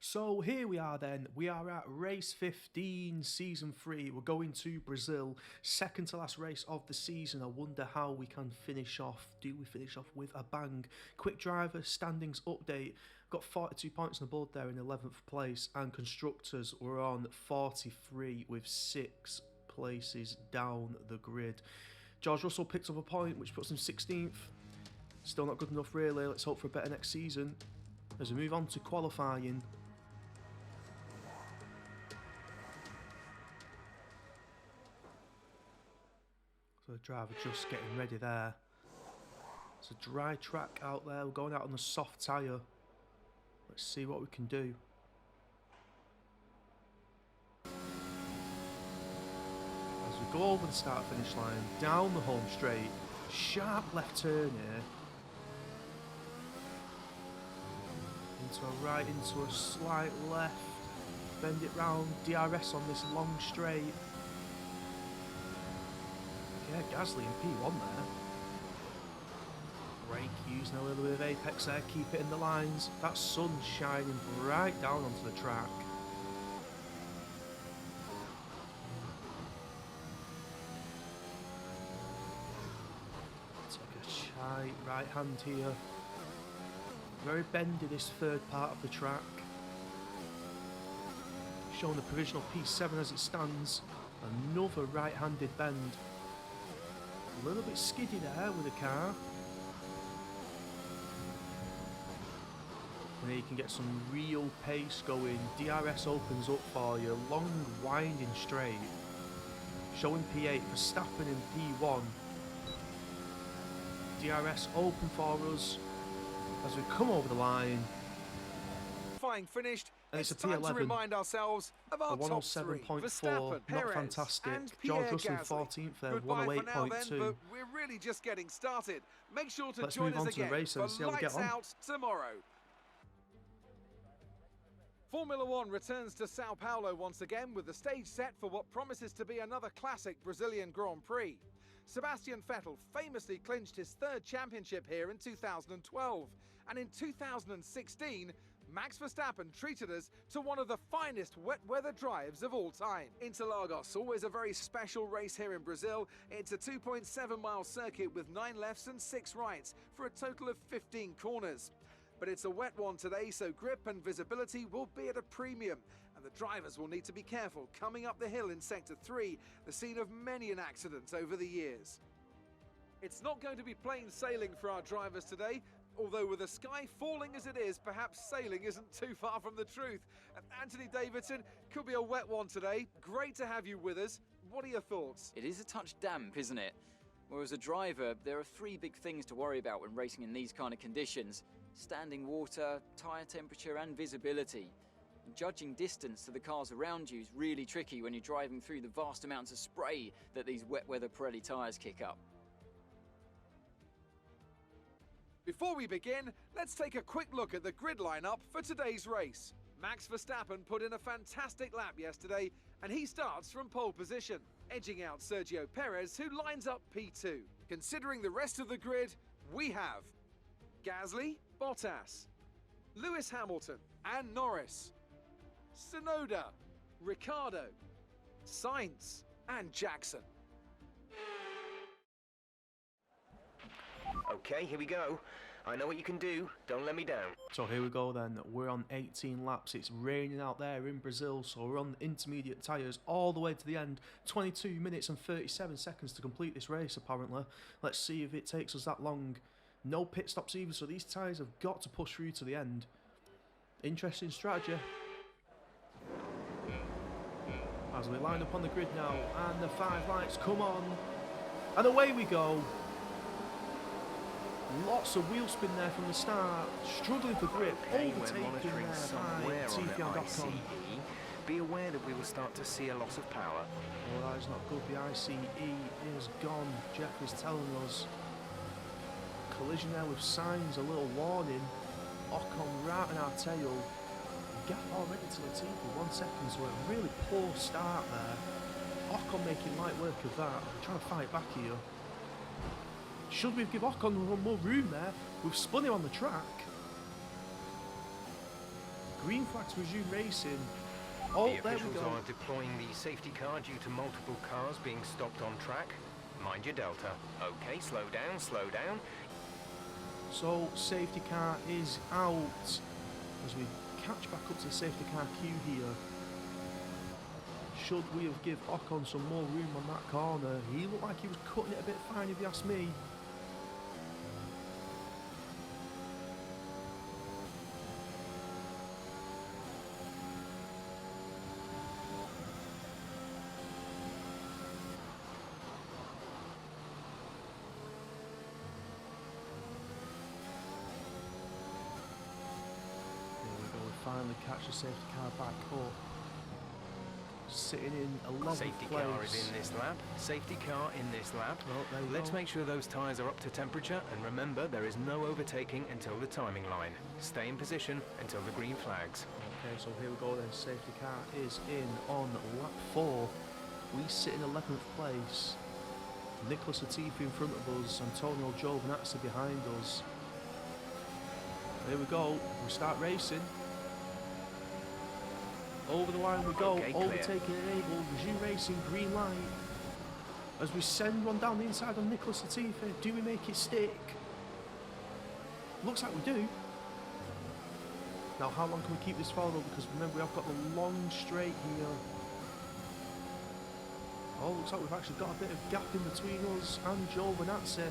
So here we are then, we are at race 15, season 3, we're going to Brazil, second to last race of the season. I wonder how we can finish off, do we finish off with a bang? Quick driver standings update, got 42 points on the board there in 11th place, and constructors were on 43 with 6 places down the grid. George Russell picked up a point which puts him 16th, still not good enough really, let's hope for a better next season. As we move on to qualifying. So the driver just getting ready there. It's a dry track out there, we're going out on a soft tyre. Let's see what we can do. As we go over the start finish line, down the home straight, sharp left turn here. Into a right, into a slight left, bend it round, DRS on this long straight. Yeah, Gasly in P1 there. Brake using a little bit of apex there, keep it in the lines. That sun's shining right down onto the track. Take a tight right hand here. Very bendy this third part of the track. Showing the provisional P7 as it stands. Another right-handed bend. A little bit skiddy there with the car. And here you can get some real pace going. DRS opens up for you. Long winding straight. Showing P8, Verstappen in P1. DRS open for us as we come over the line. Finished. And it's a time P11. to remind ourselves of our top three. 107.4, not fantastic. George Russell 14th there, 108.2. But we're really just getting started. Make sure to Let's join move us on to the again race and for see how we get Lights on. Out tomorrow. Formula One returns to Sao Paulo once again with the stage set for what promises to be another classic Brazilian Grand Prix. Sebastian Vettel famously clinched his third championship here in 2012, and in 2016, Max Verstappen treated us to one of the finest wet weather drives of all time. Interlagos, always a very special race here in Brazil. It's a 2.7-mile circuit with 9 lefts and 6 rights for a total of 15 corners. But it's a wet one today, so grip and visibility will be at a premium, and the drivers will need to be careful coming up the hill in Sector 3, the scene of many an accident over the years. It's not going to be plain sailing for our drivers today, although with the sky falling as it is, perhaps sailing isn't too far from the truth. Anthony Davidson, could be a wet one today. Great to have you with us. What are your thoughts? It is a touch damp, isn't it? Well, as a driver, there are 3 big things to worry about when racing in these kind of conditions: standing water, tyre temperature and visibility. And judging distance to the cars around you is really tricky when you're driving through the vast amounts of spray that these wet weather Pirelli tyres kick up. Before we begin, let's take a quick look at the grid lineup for today's race. Max Verstappen put in a fantastic lap yesterday, and he starts from pole position, edging out Sergio Perez, who lines up P2. Considering the rest of the grid, we have Gasly, Bottas, Lewis Hamilton and Norris, Tsunoda, Ricciardo, Sainz and Jackson. Okay, here we go. I know what you can do. Don't let me down. So here we go then, we're on 18 laps, it's raining out there in Brazil, so we're on intermediate tyres all the way to the end. 22 minutes and 37 seconds to complete this race apparently. Let's see if it takes us that long. No pit stops either, so these tyres have got to push through to the end. Interesting strategy. As we line up on the grid now, and the 5 lights come on, and away we go. Lots of wheel spin there from the start, struggling for grip, overtaken there by Tiffany Ocon. Be aware that we will start to see a loss of power. Oh, that is not good, the ICE is gone, Jeff is telling us. Collision there with Sainz, a little warning. Ocon right in our tail. Gap already to Latifi, 1 second, so a really poor start there. Ocon making light work of that, trying to fight back here. Should we give Ocon more room there? We've spun him on the track. Green flag to resume racing. Oh, The there we officials go. are deploying the safety car due to multiple cars being stopped on track. Mind your delta. Okay, slow down, slow down. So, safety car is out. As we catch back up to the safety car queue here. Should we have give Ocon some more room on that corner? He looked like he was cutting it a bit fine if you ask me. Finally catch the safety car back up. Sitting in 11th Safety place. car is in this lap. Safety car in this lap. Well, there you Let's go. make sure those tyres are up to temperature, and remember there is no overtaking until the timing line. Stay in position until the green flags. Okay, so here we go then. Safety car is in on lap 4. We sit in 11th place. Nicholas Latifi in front of us. Antonio Giovinazzi behind us. Here we go. We start racing. Over the line we go, Okay, clear. overtaking enabled, resume racing, green light. As we send one down the inside on Nicholas Latifi, do we make it stick? Looks like we do. Now how long can we keep this follow? Because remember we have got the long straight here. Oh, looks like we've actually got a bit of gap in between us and Giovinazzi.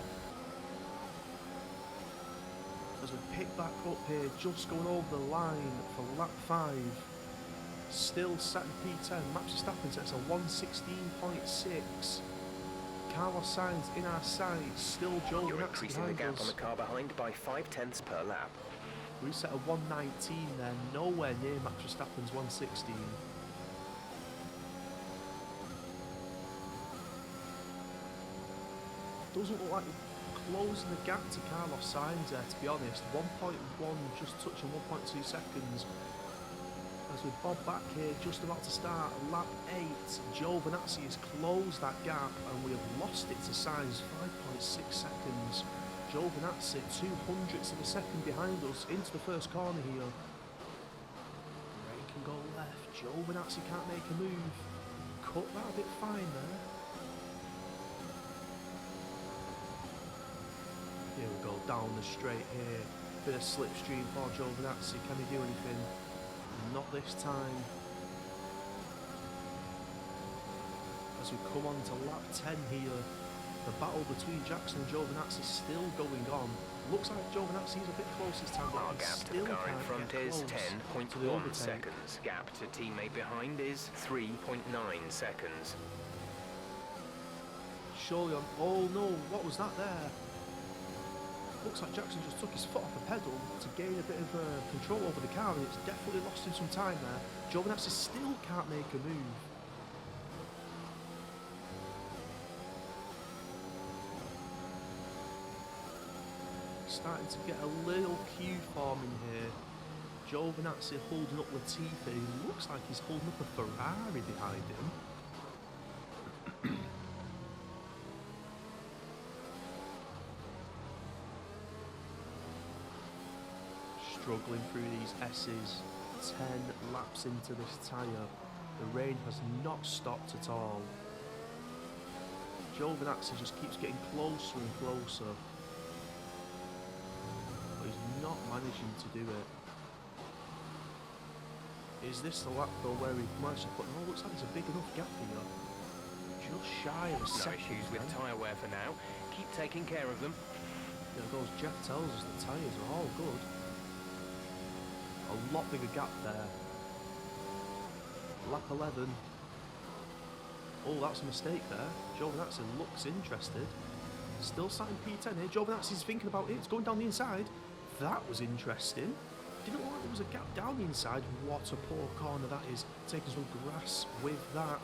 As we pick back up here, just going over the line for lap 5. Still sat in P10. Max Verstappen sets a 1:16.6. Carlos Sainz in our sights. Still Joe You're Max increasing the behind gap on us. the car behind by 0.5 per lap. We set a 1:19 there. Nowhere near Max Verstappen's 1:16. Doesn't look like we're closing the gap to Carlos Sainz there, to be honest. 1.1, just touching 1.2 seconds. As we bob back here, just about to start lap 8, Giovinazzi has closed that gap and we have lost it to Sainz, 5.6 seconds. Giovinazzi 200ths of a second behind us into the first corner here. Ray can go left, Giovinazzi can't make a move. Cut that a bit fine there. Here we go, down the straight here. Bit of slipstream for Giovinazzi, can he do anything? Not this time. As we come on to lap 10 here, the battle between Jackson and Giovinazzi is still going on. Looks like Giovinazzi is a bit close this time, but Our he gap to still the car in can't front get is close to the 10.1 overtake. seconds. Gap to teammate behind is 3.9 seconds. Surely on. Oh no, what was that there? Looks like Jackson just took his foot off the pedal to gain a bit of control over the car, and it's definitely lost him some time there. Giovinazzi still can't make a move. Starting to get a little queue forming here. Giovinazzi holding up Latifi. He looks like he's holding up a Ferrari behind him. Struggling through these S's, 10 laps into this tyre. The rain has not stopped at all. Giovinazzi just keeps getting closer and closer, but he's not managing to do it. Is this the lap though where he managed to put, oh, looks like there's a big enough gap here. Just shy of a No second. issues with then. tyre wear for now. Keep taking care of them. There goes Jeff tells us the tyres are all good. A lot bigger gap there. Lap 11. Oh, that's a mistake there. Giovinazzi looks interested. Still sat in P10 here. Giovinazzi's thinking about it. It's going down the inside. That was interesting. Didn't look like there was a gap down the inside. What a poor corner that is. Taking some grass with that.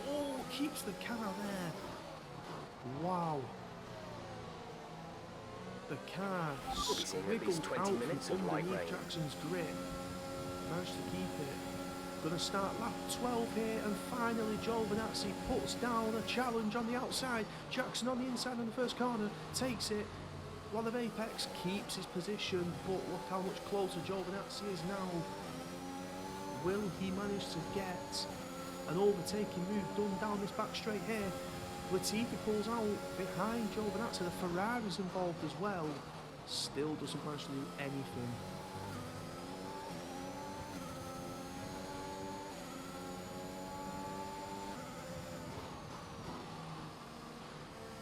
Oh, keeps the car there. Wow. The car We'll be seeing at least squiggled 20 out minutes from of light underneath rain. Jackson's grip. Managed to keep it. Gonna start lap 12 here, and finally Giovinazzi puts down a challenge on the outside. Jackson on the inside on the first corner, takes it. While the Apex keeps his position, but look how much closer Giovinazzi is now. Will he manage to get an overtaking move done down this back straight here? Latifi pulls out behind Giovinazzi. The Ferrari's involved as well. Still doesn't manage to do anything.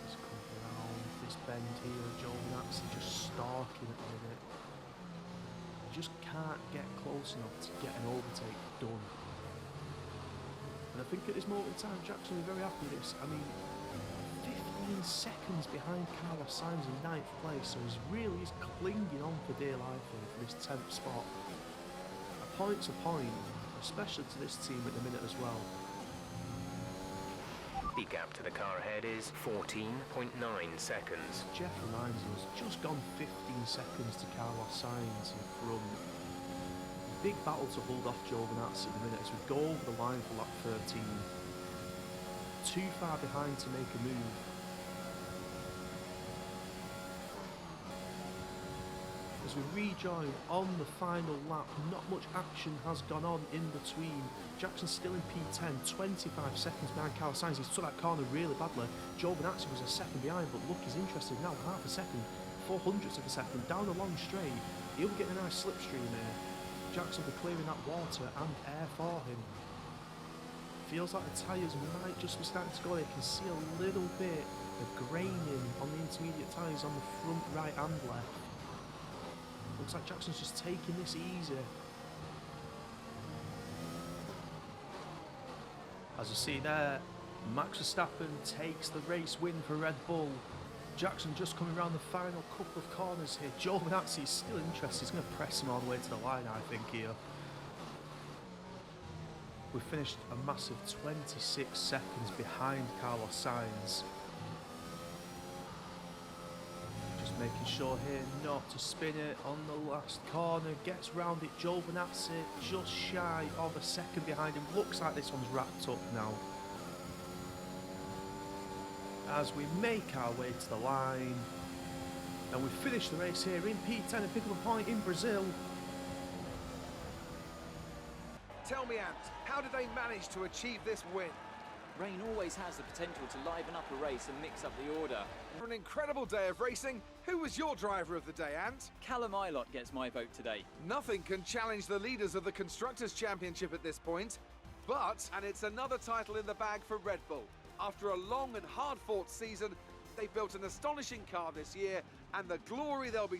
Just coming around this bend here. Giovinazzi just stalking at the minute. Just can't get close enough to get an overtake done. And I think at this moment in time, Jackson will be very happy with this. I mean, 15 seconds behind Carlos Sainz in 9th place, so he's really clinging on for dear life here for this 10th spot. A point's a point, especially to this team at the minute as well. The gap to the car ahead is 14.9 seconds. Jeff reminds us, just gone 15 seconds to Carlos Sainz in front. Big battle to hold off Giovinazzi at the minute as we go over the line for lap 13. Too far behind to make a move. As we rejoin on the final lap, not much action has gone on in between. Jackson's still in P10, 25 seconds behind Carlos Sainz. He's took that corner really badly. Giovinazzi was a second behind, but look, he's interested now, half a second, 400ths of a second, down a long straight. He'll be getting a nice slipstream here. Jackson will be clearing that water and air for him. Feels like the tyres might just be starting to go. You can see a little bit of graining on the intermediate tyres on the front right and left. Looks like Jackson's just taking this easy. As you see there, Max Verstappen takes the race win for Red Bull. Jackson just coming around the final couple of corners here. Giovinazzi is still interested. He's going to press him all the way to the line, I think, here. We finished a massive 26 seconds behind Carlos Sainz. Just making sure here not to spin it on the last corner. Gets round it. Giovinazzi just shy of a second behind him. Looks like this one's wrapped up now. As we make our way to the line, and we finish the race here in P10 and pick up a point in Brazil. Tell me, Ant, how did they manage to achieve this win? Rain always has the potential to liven up a race and mix up the order. For an incredible day of racing, who was your driver of the day, Ant? Callum Ilott gets my vote today. Nothing can challenge the leaders of the Constructors Championship at this point, and it's another title in the bag for Red Bull. After a long and hard-fought season, they built an astonishing car this year, and the glory they'll be